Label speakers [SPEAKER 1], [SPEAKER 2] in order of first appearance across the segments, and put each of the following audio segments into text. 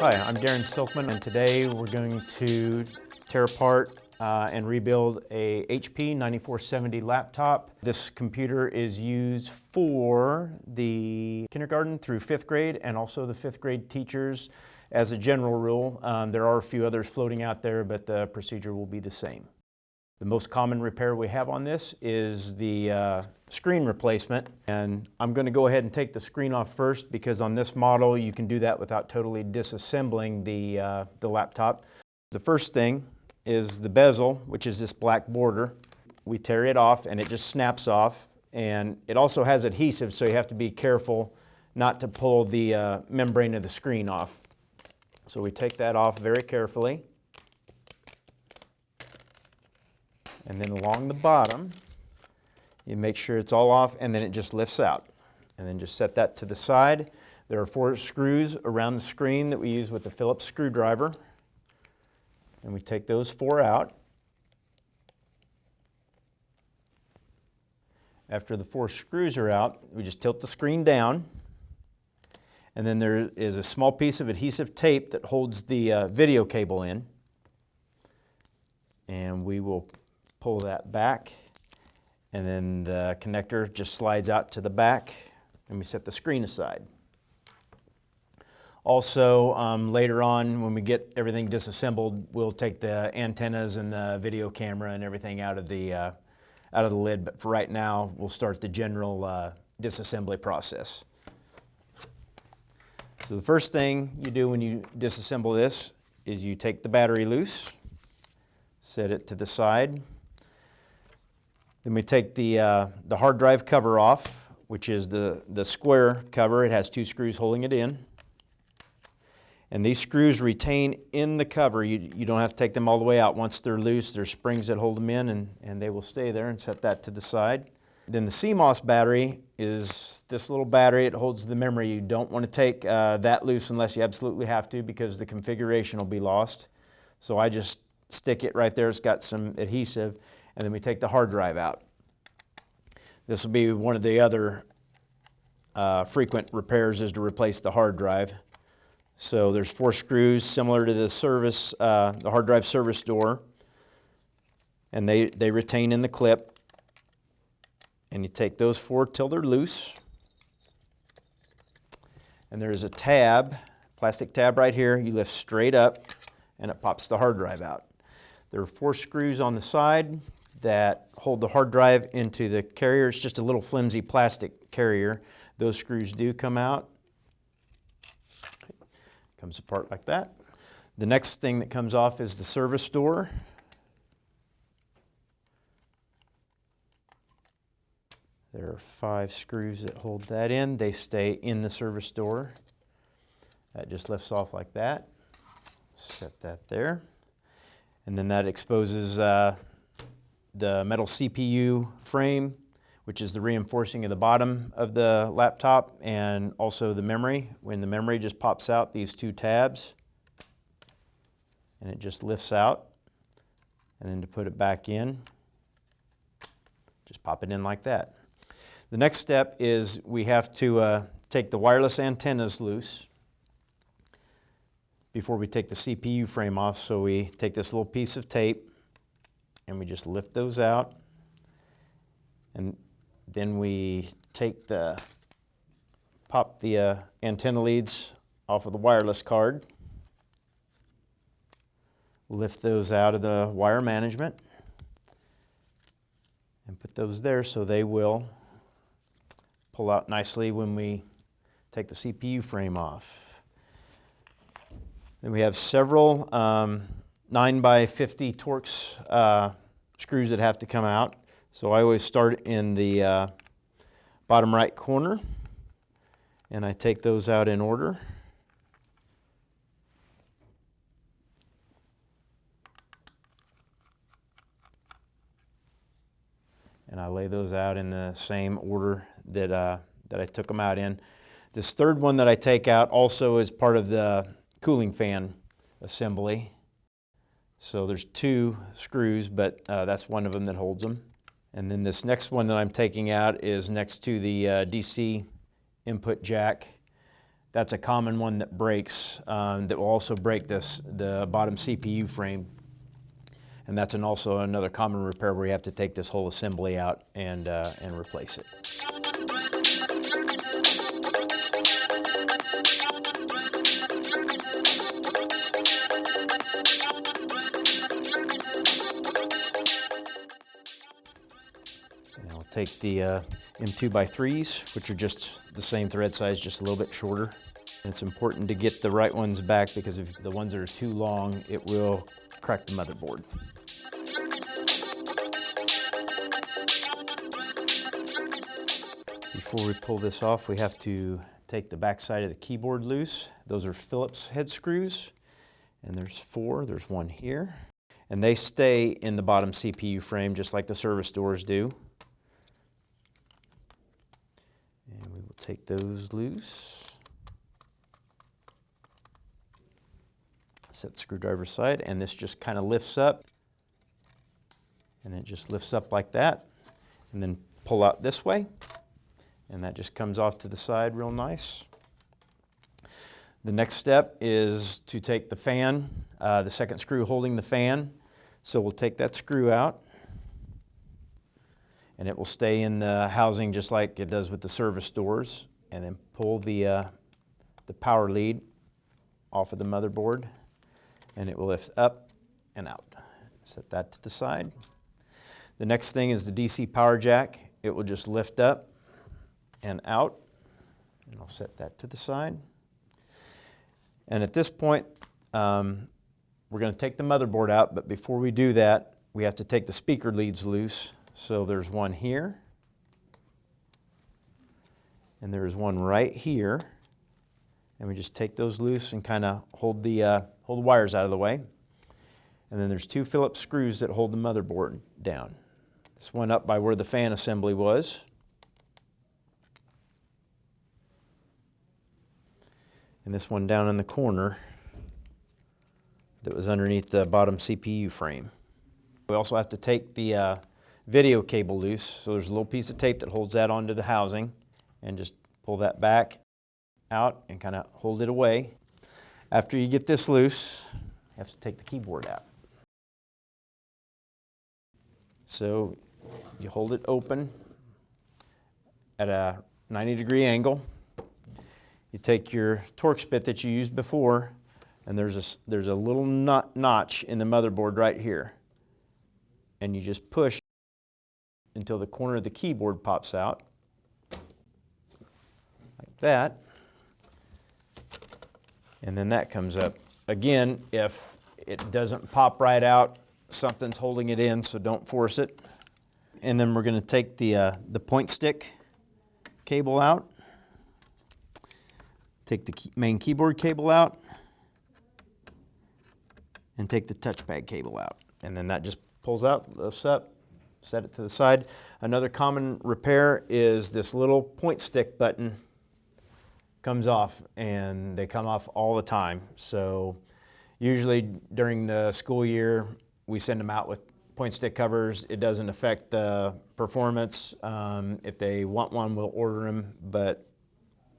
[SPEAKER 1] Hi, I'm Darren Silkman, and today we're going to tear apart and rebuild a HP 9470 laptop. This computer is used for the kindergarten through 5th grade and also the 5th grade teachers as a general rule. There are a few others floating out there, but the procedure will be the same. The most common repair we have on this is the screen replacement, and I'm going to go ahead and take the screen off first because on this model you can do that without totally disassembling the laptop. The first thing is the bezel, which is this black border. We tear it off and it just snaps off, and it also has adhesive, so you have to be careful not to pull the membrane of the screen off. So we take that off very carefully. And then along the bottom, you make sure it's all off, and then it just lifts out. And then just set that to the side. There are 4 screws around the screen that we use with the Phillips screwdriver. And we take those 4 out. After the 4 screws are out, we just tilt the screen down. And then there is a small piece of adhesive tape that holds the video cable in. And we will pull that back, and then the connector just slides out to the back, and we set the screen aside. Also, later on when we get everything disassembled, we'll take the antennas and the video camera and everything out of the lid, but for right now we'll start the general disassembly process. So the first thing you do when you disassemble this is you take the battery loose, set it to the side. Then we take the hard drive cover off, which is the square cover. It has 2 screws holding it in. And these screws retain in the cover. You don't have to take them all the way out. Once they're loose, there's springs that hold them in, and they will stay there, and set that to the side. Then the CMOS battery is this little battery. It holds the memory. You don't want to take that loose unless you absolutely have to, because the configuration will be lost. So I just stick it right there. It's got some adhesive. And then we take the hard drive out. This will be one of the other frequent repairs, is to replace the hard drive. So there's 4 screws similar to the hard drive service door, and they retain in the clip. And you take those 4 till they're loose. And there's a tab, plastic tab right here. You lift straight up, and it pops the hard drive out. There are 4 screws on the side that hold the hard drive into the carrier. It's just a little flimsy plastic carrier. Those screws do come out. Comes apart like that. The next thing that comes off is the service door. There are 5 screws that hold that in. They stay in the service door. That just lifts off like that. Set that there. And then that exposes the metal CPU frame, which is the reinforcing of the bottom of the laptop, and also the memory. When the memory just pops out, these 2 tabs, and it just lifts out. And then to put it back in, just pop it in like that. The next step is we have to take the wireless antennas loose before we take the CPU frame off. So we take this little piece of tape and we just lift those out, and then we pop the antenna leads off of the wireless card, lift those out of the wire management, and put those there so they will pull out nicely when we take the CPU frame off. Then we have several 9x50 Torx screws that have to come out. So I always start in the bottom right corner, and I take those out in order. And I lay those out in the same order that I took them out in. This third one that I take out also is part of the cooling fan assembly. So there's 2 screws, but that's one of them that holds them. And then this next one that I'm taking out is next to the DC input jack. That's a common one that breaks, that will also break the bottom CPU frame. And that's also another common repair where you have to take this whole assembly out and replace it. And I'll take the M2x3s, which are just the same thread size, just a little bit shorter. And it's important to get the right ones back, because if the ones that are too long, it will crack the motherboard. Before we pull this off, we have to take the back side of the keyboard loose. Those are Phillips head screws, and there's 4. There's one here. And they stay in the bottom CPU frame just like the service doors do. And we will take those loose. Set the screwdriver aside, and this just kind of lifts up. And it just lifts up like that. And then pull out this way. And that just comes off to the side real nice. The next step is to take the fan, the second screw holding the fan. So we'll take that screw out, and it will stay in the housing just like it does with the service doors. And then pull the power lead off of the motherboard, and it will lift up and out. Set that to the side. The next thing is the DC power jack. It will just lift up and out, and I'll set that to the side. And at this point, we're going to take the motherboard out, but before we do that, we have to take the speaker leads loose. So there's one here, and there's one right here, and we just take those loose and kind of hold the wires out of the way. And then there's 2 Phillips screws that hold the motherboard down. This one up by where the fan assembly was. And this one down in the corner that was underneath the bottom CPU frame. We also have to take the video cable loose. So there's a little piece of tape that holds that onto the housing, and just pull that back out and kind of hold it away. After you get this loose, you have to take the keyboard out. So you hold it open at a 90-degree angle. You take your Torx bit that you used before, and there's a little notch in the motherboard right here. And you just push until the corner of the keyboard pops out, like that. And then that comes up. Again, if it doesn't pop right out, something's holding it in, so don't force it. And then we're going to take the point stick cable out. Take the main keyboard cable out, and take the touchpad cable out. And then that just pulls out, lifts up, set it to the side. Another common repair is this little point stick button comes off, and they come off all the time. So usually during the school year, we send them out with point stick covers. It doesn't affect the performance. If they want one, we'll order them, but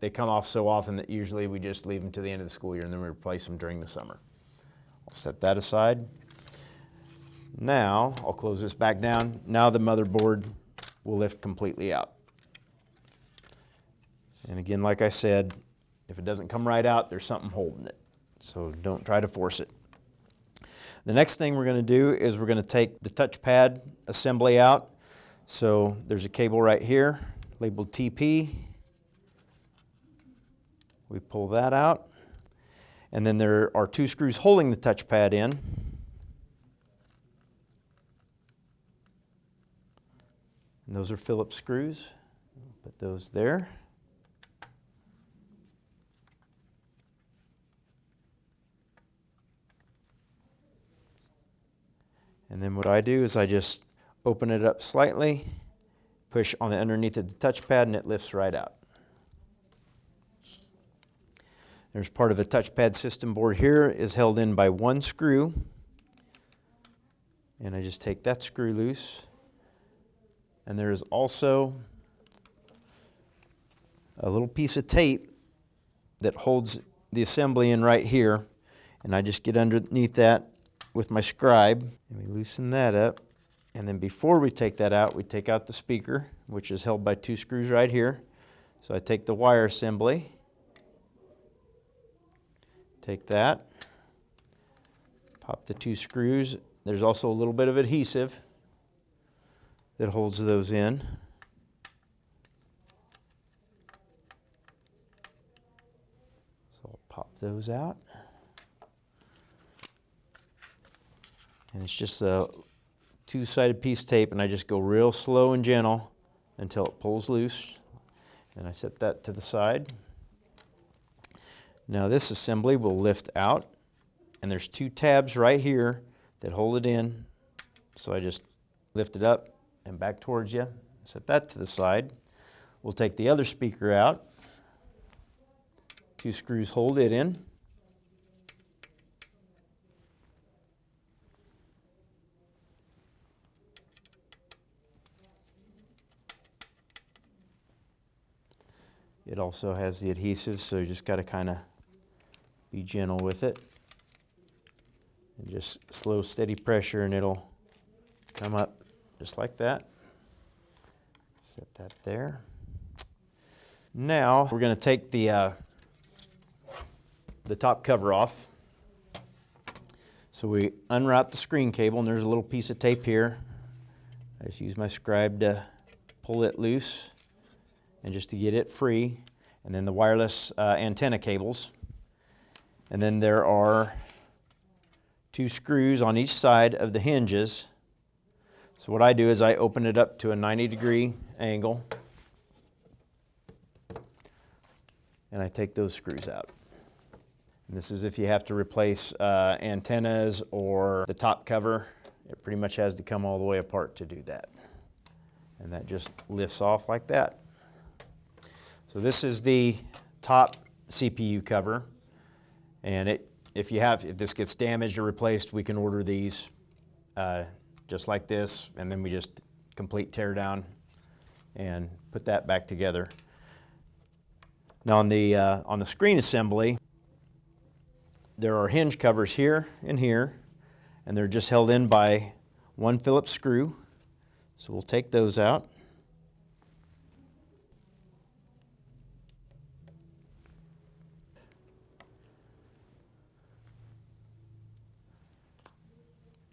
[SPEAKER 1] they come off so often that usually we just leave them to the end of the school year, and then we replace them during the summer. I'll set that aside. Now, I'll close this back down. Now the motherboard will lift completely out. And again, like I said, if it doesn't come right out, there's something holding it. So don't try to force it. The next thing we're going to do is we're going to take the touchpad assembly out. So there's a cable right here labeled TP. We pull that out, and then there are 2 screws holding the touchpad in. And those are Phillips screws. Put those there. And then what I do is I just open it up slightly, push on the underneath of the touchpad, and it lifts right out. There's part of a touchpad system board here is held in by 1 screw. And I just take that screw loose. And there is also a little piece of tape that holds the assembly in right here, and I just get underneath that with my scribe, and we loosen that up. And then before we take that out, we take out the speaker, which is held by 2 screws right here. So I take the wire assembly, take that, pop the 2 screws. There's also a little bit of adhesive that holds those in. So I'll pop those out. And it's just a 2-sided piece of tape, and I just go real slow and gentle until it pulls loose. And I set that to the side. Now this assembly will lift out, and there's 2 tabs right here that hold it in. So I just lift it up and back towards you. Set that to the side. We'll take the other speaker out. 2 screws hold it in. It also has the adhesive, so you just got to kind of be gentle with it. And just slow, steady pressure, and it'll come up just like that. Set that there. Now we're going to take the top cover off. So we unwrap the screen cable, and there's a little piece of tape here. I just use my scribe to pull it loose and just to get it free. And then the wireless antenna cables. And then there are 2 screws on each side of the hinges. So what I do is I open it up to a 90-degree angle, and I take those screws out. And this is if you have to replace antennas or the top cover. It pretty much has to come all the way apart to do that. And that just lifts off like that. So this is the top CPU cover, and if this gets damaged or replaced, we can order these just like this, and then we just complete tear down and put that back together. Now on the screen assembly, there are hinge covers here and here, and they're just held in by 1 Phillips screw. So we'll take those out.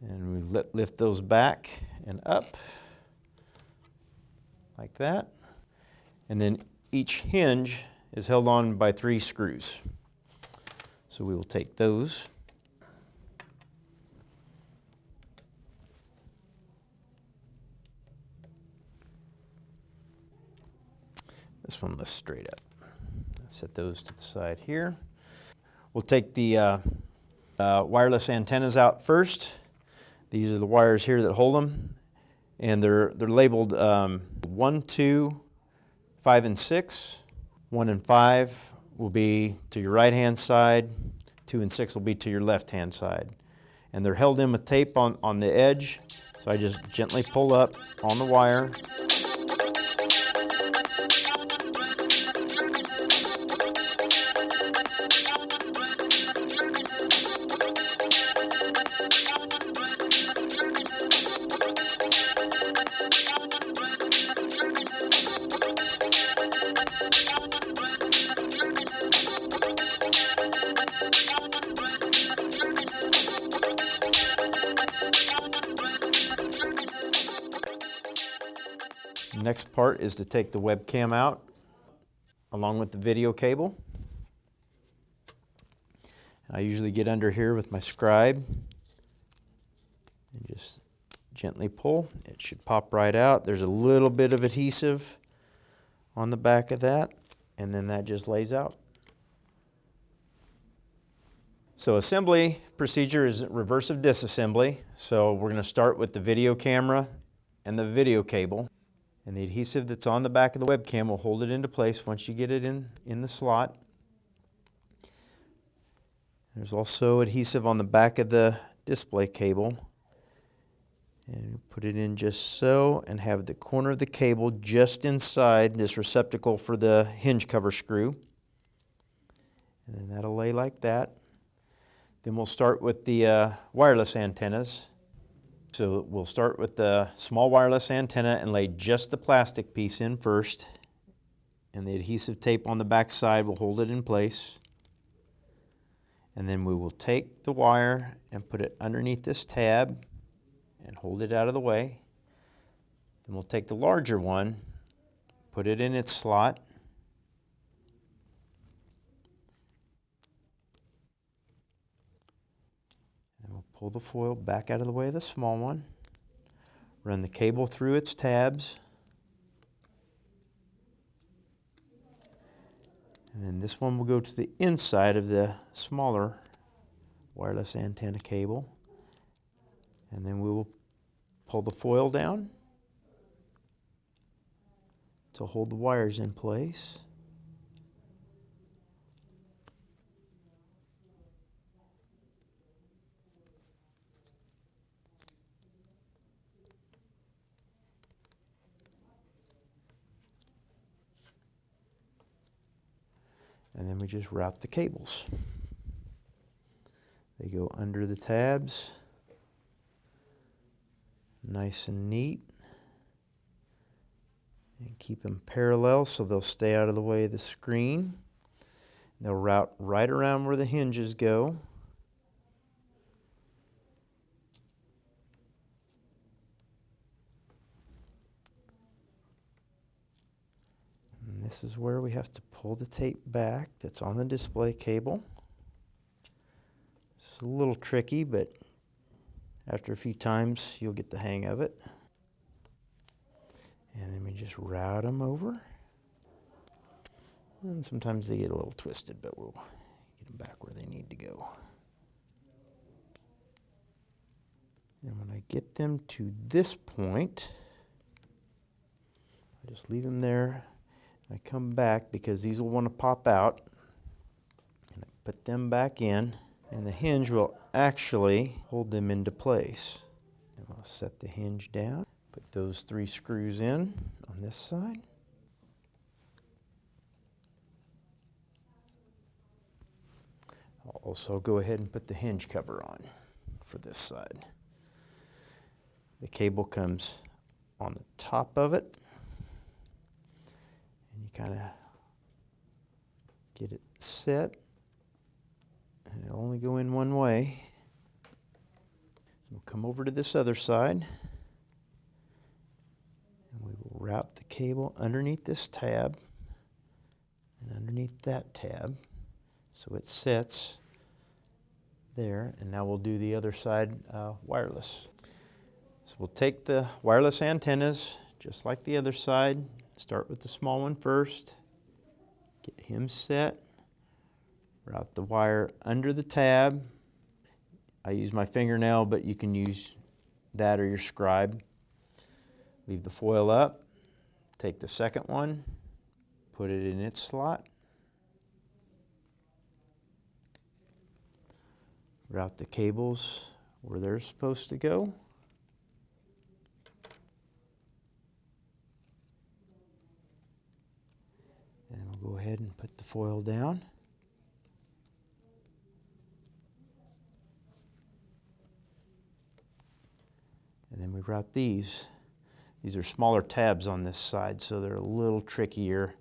[SPEAKER 1] And we lift those back and up like that. And then each hinge is held on by 3 screws. So we will take those. This one lifts straight up. Set those to the side here. We'll take the wireless antennas out first. These are the wires here that hold them, and they're labeled 1, 2, 5, and 6. 1 and 5 will be to your right-hand side. 2 and 6 will be to your left-hand side. And they're held in with tape on the edge, so I just gently pull up on the wire. The next part is to take the webcam out along with the video cable. I usually get under here with my scribe and just gently pull. It should pop right out. There's a little bit of adhesive on the back of that, and then that just lays out. So assembly procedure is reversive disassembly. So we're going to start with the video camera and the video cable. And the adhesive that's on the back of the webcam will hold it into place once you get it in the slot. There's also adhesive on the back of the display cable. And put it in just so, and have the corner of the cable just inside this receptacle for the hinge cover screw. And then that'll lay like that. Then we'll start with the wireless antennas. So we'll start with the small wireless antenna and lay just the plastic piece in first. And the adhesive tape on the back side will hold it in place. And then we will take the wire and put it underneath this tab and hold it out of the way. Then we'll take the larger one, put it in its slot. And we'll pull the foil back out of the way of the small one. Run the cable through its tabs. And then this one will go to the inside of the smaller wireless antenna cable. And then we will pull the foil down to hold the wires in place. And then we just route the cables. They go under the tabs, nice and neat. And keep them parallel so they'll stay out of the way of the screen. They'll route right around where the hinges go. And this is where we have to pull the tape back that's on the display cable. It's a little tricky, but after a few times you'll get the hang of it. And then we just route them over. And sometimes they get a little twisted, but we'll get them back where they need to go. And when I get them to this point, I just leave them there. I come back because these will want to pop out. And I put them back in, and the hinge will actually hold them into place. And I'll set the hinge down. Put those 3 screws in on this side. I'll also go ahead and put the hinge cover on for this side. The cable comes on the top of it. And you kind of get it set. And it'll only go in one way. We'll come over to this other side. We will route the cable underneath this tab and underneath that tab so it sits there. And now we'll do the other side wireless. So we'll take the wireless antennas just like the other side. Start with the small one first. Get him set. Route the wire under the tab. I use my fingernail, but you can use that or your scribe. Leave the foil up, take the second one, put it in its slot, route the cables where they're supposed to go, and we'll go ahead and put the foil down. And then we route these. These are smaller tabs on this side, so they're a little trickier,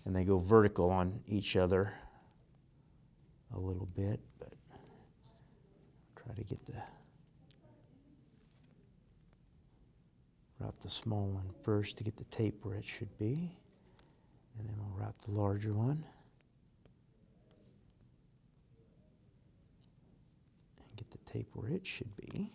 [SPEAKER 1] and they go vertical on each other a little bit, but try to get route the small one first to get the tape where it should be, and then we'll route the larger one and get the tape where it should be.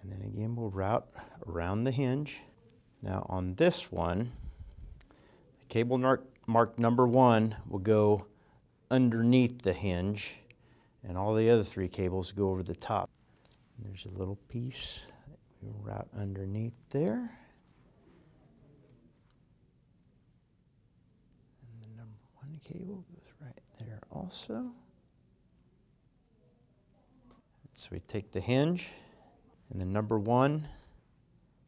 [SPEAKER 1] And then again, we'll route around the hinge. Now on this one, the cable marked number 1 will go underneath the hinge, and all the other 3 cables go over the top. And there's a little piece that we route underneath there. And the number 1 cable goes right there also. So we take the hinge, and the number 1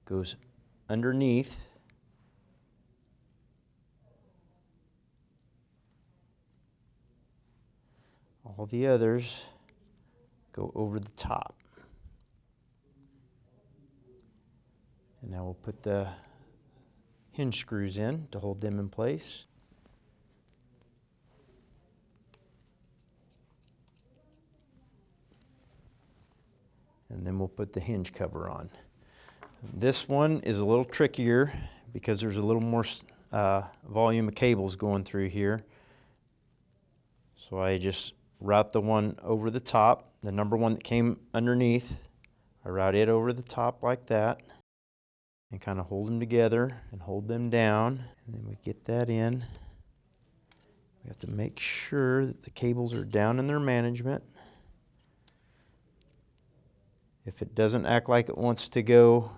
[SPEAKER 1] goes underneath. All the others go over the top. And now we'll put the hinge screws in to hold them in place. And then we'll put the hinge cover on. This one is a little trickier because there's a little more volume of cables going through here. So I just route the one over the top, the number 1 that came underneath. I route it over the top like that and kind of hold them together and hold them down. And then we get that in. We have to make sure that the cables are down in their management. If it doesn't act like it wants to go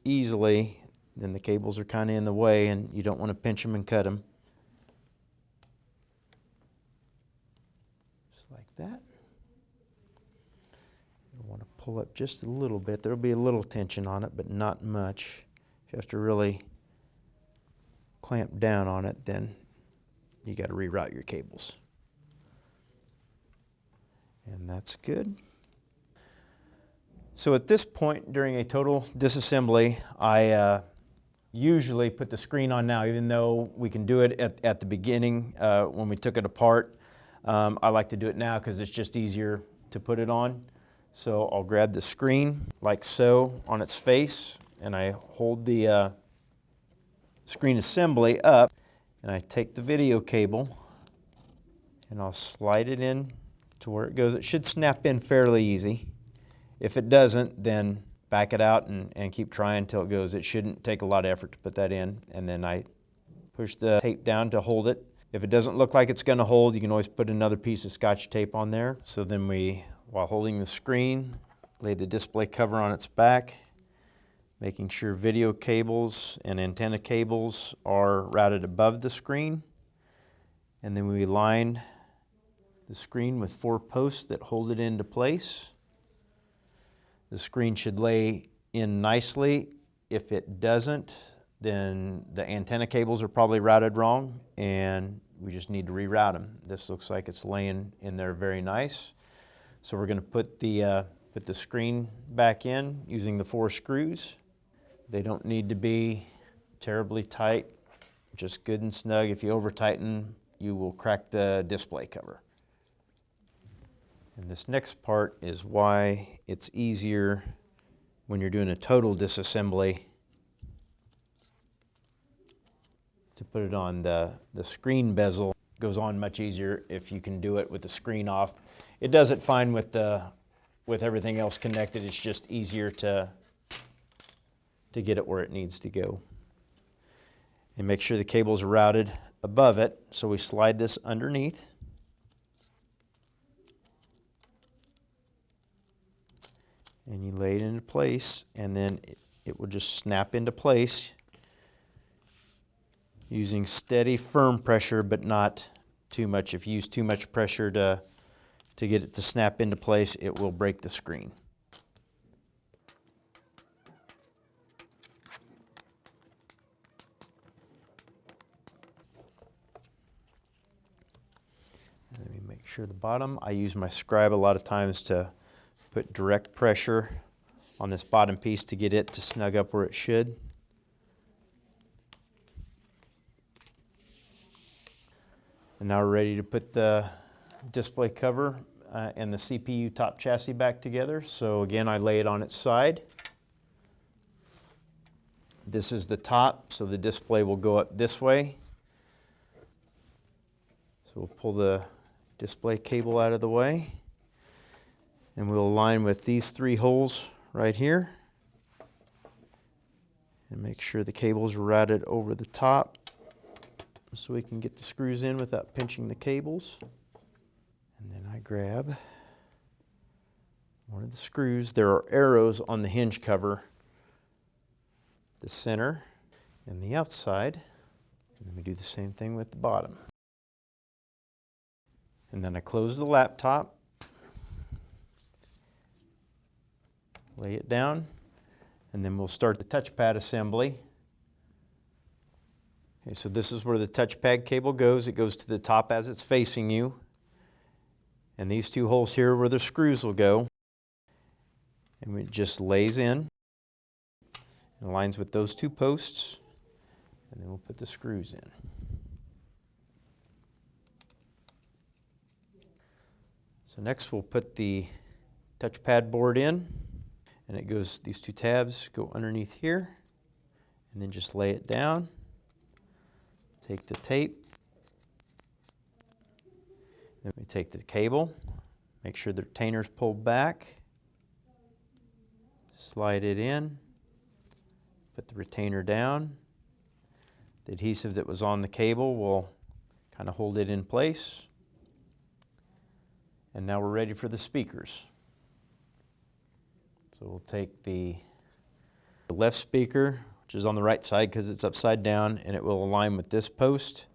[SPEAKER 1] easily, then the cables are kind of in the way and you don't want to pinch them and cut them. Just like that. You want to pull up just a little bit. There'll be a little tension on it, but not much. If you have to really clamp down on it, then you got to reroute your cables. And that's good. So at this point during a total disassembly, I usually put the screen on now, even though we can do it at the beginning when we took it apart. I like to do it now because it's just easier to put it on. So I'll grab the screen like so on its face, and I hold the screen assembly up, and I take the video cable and I'll slide it in to where it goes. It should snap in fairly easy. If it doesn't, then back it out and keep trying until it goes. It shouldn't take a lot of effort to put that in. And then I push the tape down to hold it. If it doesn't look like it's going to hold, you can always put another piece of Scotch tape on there. So then we, while holding the screen, lay the display cover on its back, making sure video cables and antenna cables are routed above the screen. And then we line the screen with 4 posts that hold it into place. The screen should lay in nicely. If it doesn't, then the antenna cables are probably routed wrong and we just need to reroute them. This looks like it's laying in there very nice. So we're going to put the screen back in using the 4 screws. They don't need to be terribly tight, just good and snug. If you over tighten, you will crack the display cover. And this next part is why it's easier when you're doing a total disassembly to put it on. The screen bezel goes on much easier if you can do it with the screen off. It does it fine with everything else connected. It's just easier to get it where it needs to go. And make sure the cables are routed above it. So we slide this underneath. And you lay it into place, and then it will just snap into place using steady, firm pressure, but not too much. If you use too much pressure to get it to snap into place, it will break the screen. Let me make sure the bottom, I use my scribe a lot of times to put direct pressure on this bottom piece to get it to snug up where it should. And now we're ready to put the display cover and the CPU top chassis back together. So again, I lay it on its side. This is the top, so the display will go up this way. So we'll pull the display cable out of the way. And we'll align with these 3 holes right here and make sure the cables are routed over the top so we can get the screws in without pinching the cables. And then I grab one of the screws. There are arrows on the hinge cover, the center and the outside. And then we do the same thing with the bottom. And then I close the laptop. lay it down, and then we'll start the touchpad assembly. Okay, so this is where the touchpad cable goes. It goes to the top as it's facing you. And these two holes here are where the screws will go. And it just lays in. It aligns with those two posts. And then we'll put the screws in. So next we'll put the touchpad board in. And it goes, these two tabs go underneath here. And then just lay it down. Take the tape. Then we take the cable. Make sure the retainer's pulled back. Slide it in. Put the retainer down. The adhesive that was on the cable will kind of hold it in place. And now we're ready for the speakers. So we'll take the left speaker, which is on the right side because it's upside down, and it will align with this post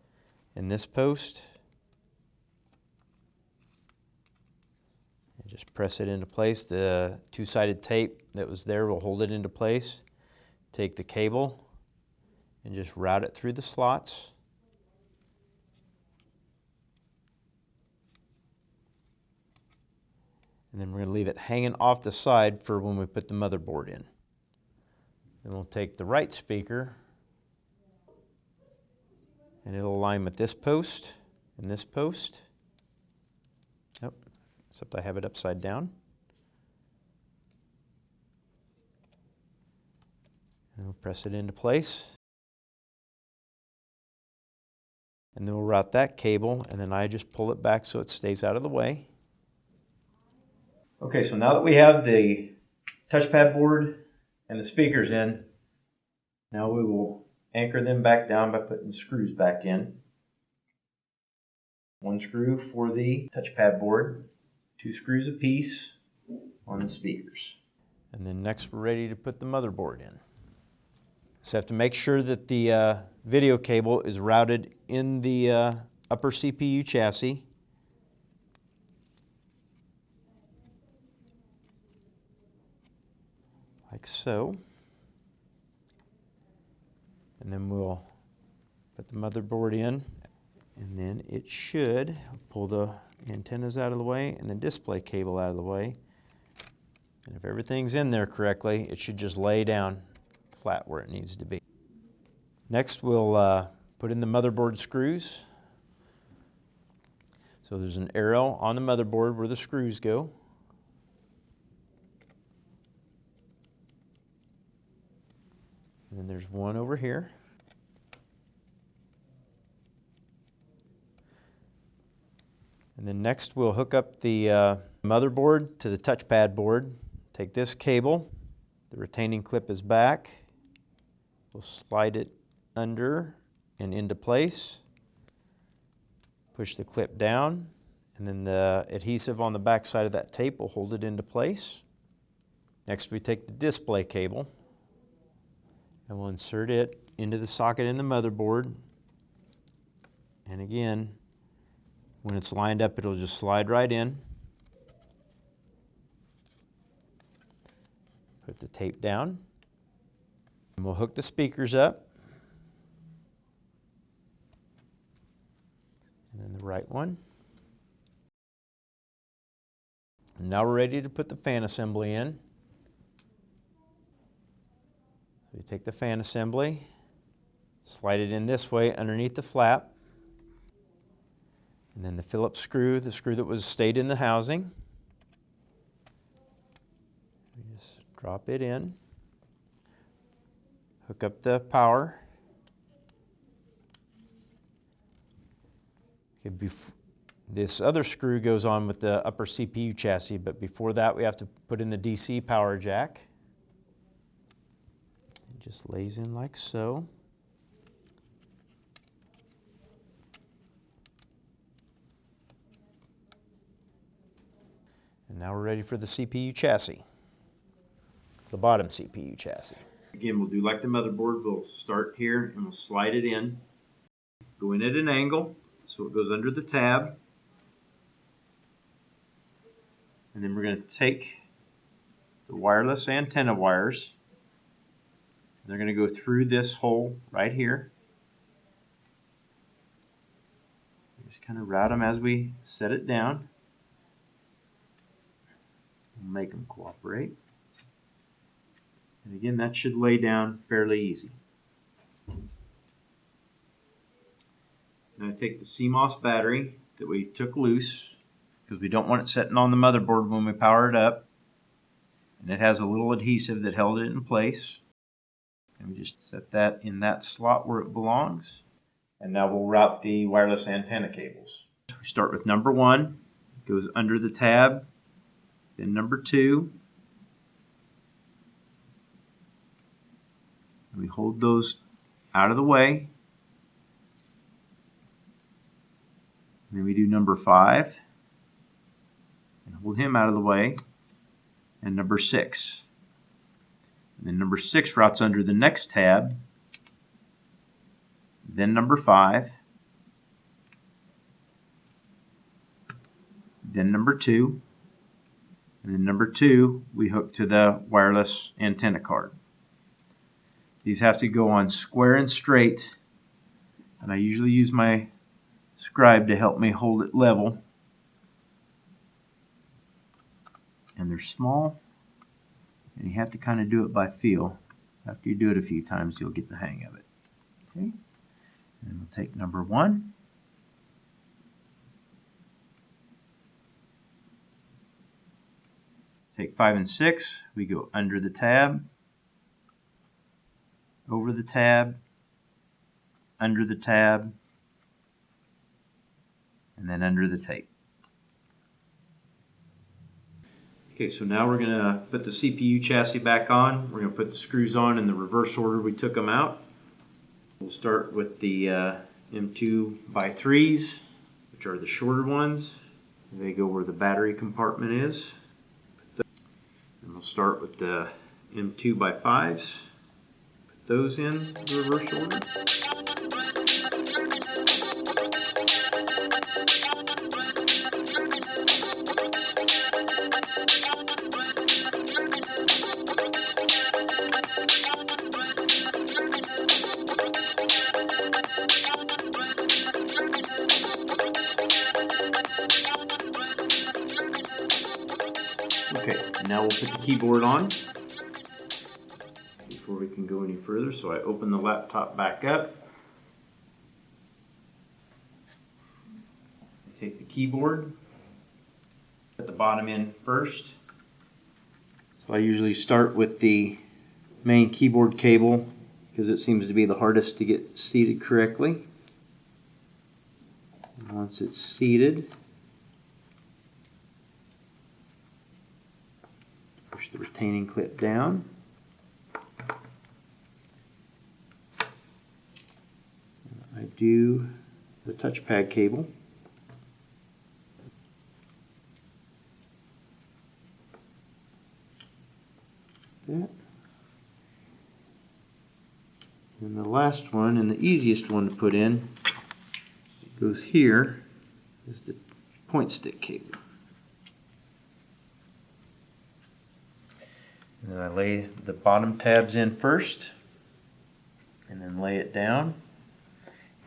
[SPEAKER 1] and this post. And just press it into place. The two-sided tape that was there will hold it into place. Take the cable and just route it through the slots. And then we're going to leave it hanging off the side for when we put the motherboard in. Then we'll take the right speaker and it'll align with this post and this post. Yep, except I have it upside down. And we'll press it into place. And then we'll route that cable, and then I just pull it back so it stays out of the way. Okay, so now that we have the touchpad board and the speakers in, now we will anchor them back down by putting the screws back in. One screw for the touchpad board, 2 screws apiece on the speakers. And then next we're ready to put the motherboard in. So you have to make sure that the video cable is routed in the upper CPU chassis. Like so. And then we'll put the motherboard in, and then it should pull the antennas out of the way and the display cable out of the way. And if everything's in there correctly, it should just lay down flat where it needs to be. Next we'll put in the motherboard screws. So there's an arrow on the motherboard where the screws go. And then there's one over here. And then next we'll hook up the motherboard to the touchpad board. Take this cable, the retaining clip is back. We'll slide it under and into place. Push the clip down, and then the adhesive on the back side of that tape will hold it into place. Next we take the display cable and we'll insert it into the socket in the motherboard. And again, when it's lined up, it'll just slide right in. Put the tape down. And we'll hook the speakers up. And then the right one. And now we're ready to put the fan assembly in. So you take the fan assembly, slide it in this way underneath the flap. And then the phillips screw, the screw that stayed in the housing. We just drop it in. Hook up the power. Okay, this other screw goes on with the upper CPU chassis, but before that we have to put in the DC power jack. It just lays in like so. And now we're ready for the CPU chassis, the bottom CPU chassis. Again, we'll do like the motherboard. We'll start here and we'll slide it in. Go in at an angle so it goes under the tab. And then we're going to take the wireless antenna wires. They're going to go through this hole right here. Just kind of route them as we set it down. We'll make them cooperate. And again, that should lay down fairly easy. Now I take the CMOS battery that we took loose, because we don't want it sitting on the motherboard when we power it up. And it has a little adhesive that held it in place. And we just set that in that slot where it belongs. And now we'll route the wireless antenna cables. We start with number 1, it goes under the tab, then number 2. And we hold those out of the way. And then we do number 5 and hold him out of the way, and number 6. And then number 6 routes under the next tab, then number 5, then number 2, and then number 2 we hook to the wireless antenna card. These have to go on square and straight, and I usually use my scribe to help me hold it level. And they're small, and you have to kind of do it by feel. After you do it a few times, you'll get the hang of it. Okay, and then we'll take number 1. Take 5 and 6, we go under the tab, over the tab, under the tab, and then under the tape. Okay, so now we're going to put the CPU chassis back on. We're going to put the screws on in the reverse order we took them out. We'll start with the M2x3s, which are the shorter ones. They go where the battery compartment is. And we'll start with the M2x5s. Put those in the reverse order. Okay, now we'll put the keyboard on before we can go any further. So I open the laptop back up. I take the keyboard, put the bottom in first. So I usually start with the main keyboard cable because it seems to be the hardest to get seated correctly. And once it's seated, push the retaining clip down. I do the touchpad cable. That. And the last one, and the easiest one to put in, goes here, is the point stick cable. And then I lay the bottom tabs in first, and then lay it down,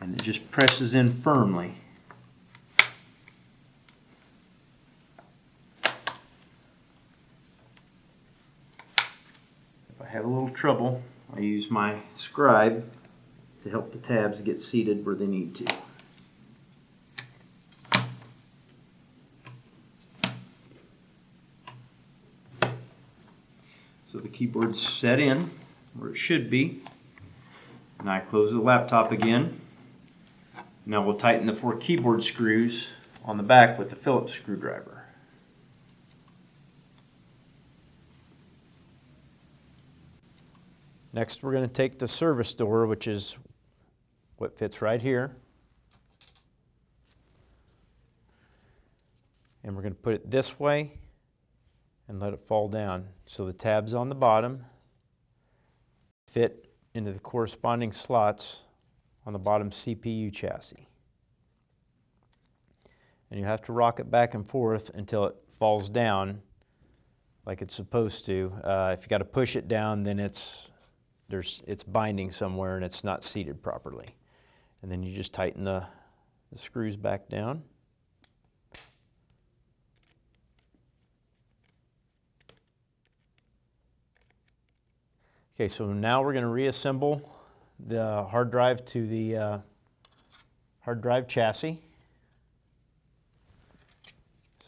[SPEAKER 1] and it just presses in firmly. If I have a little trouble, I use my scribe to help the tabs get seated where they need to. So the keyboard's set in where it should be. And I close the laptop again. Now we'll tighten the 4 keyboard screws on the back with the Phillips screwdriver. Next we're going to take the service door, which is what fits right here. And we're going to put it this way and let it fall down. So the tabs on the bottom fit into the corresponding slots on the bottom CPU chassis. And you have to rock it back and forth until it falls down like it's supposed to. If you got to push it down, then it's binding somewhere and it's not seated properly. And then you just tighten the screws back down. Okay, so now we're going to reassemble the hard drive to the hard drive chassis.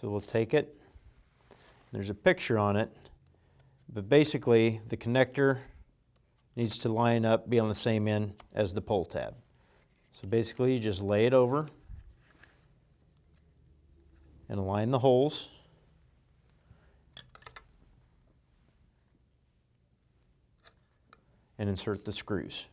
[SPEAKER 1] So we'll take it. There's a picture on it, but basically the connector needs to line up, be on the same end as the pull tab. So basically you just lay it over and align the holes. And insert the screws.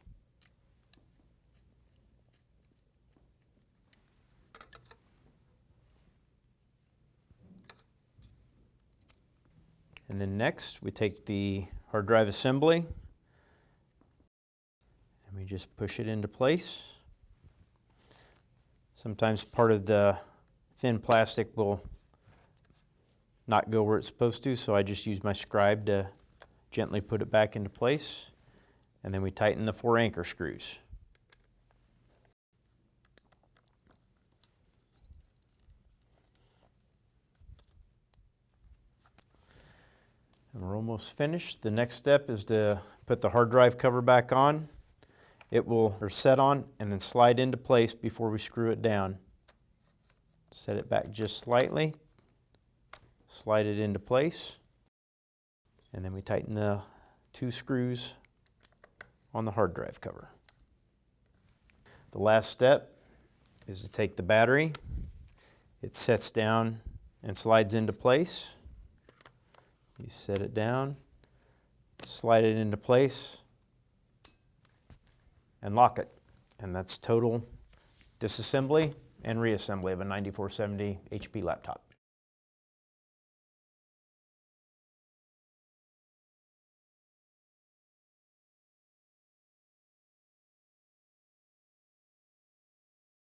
[SPEAKER 1] And then next we take the hard drive assembly and we just push it into place. Sometimes part of the thin plastic will not go where it's supposed to, so I just use my scribe to gently put it back into place. And then we tighten the 4 anchor screws. And we're almost finished. The next step is to put the hard drive cover back on. It will set on and then slide into place before we screw it down. Set it back just slightly, slide it into place, and then we tighten the 2 screws on the hard drive cover. The last step is to take the battery. It sets down and slides into place. You set it down, slide it into place, and lock it. And that's total disassembly and reassembly of a 9470 HP laptop.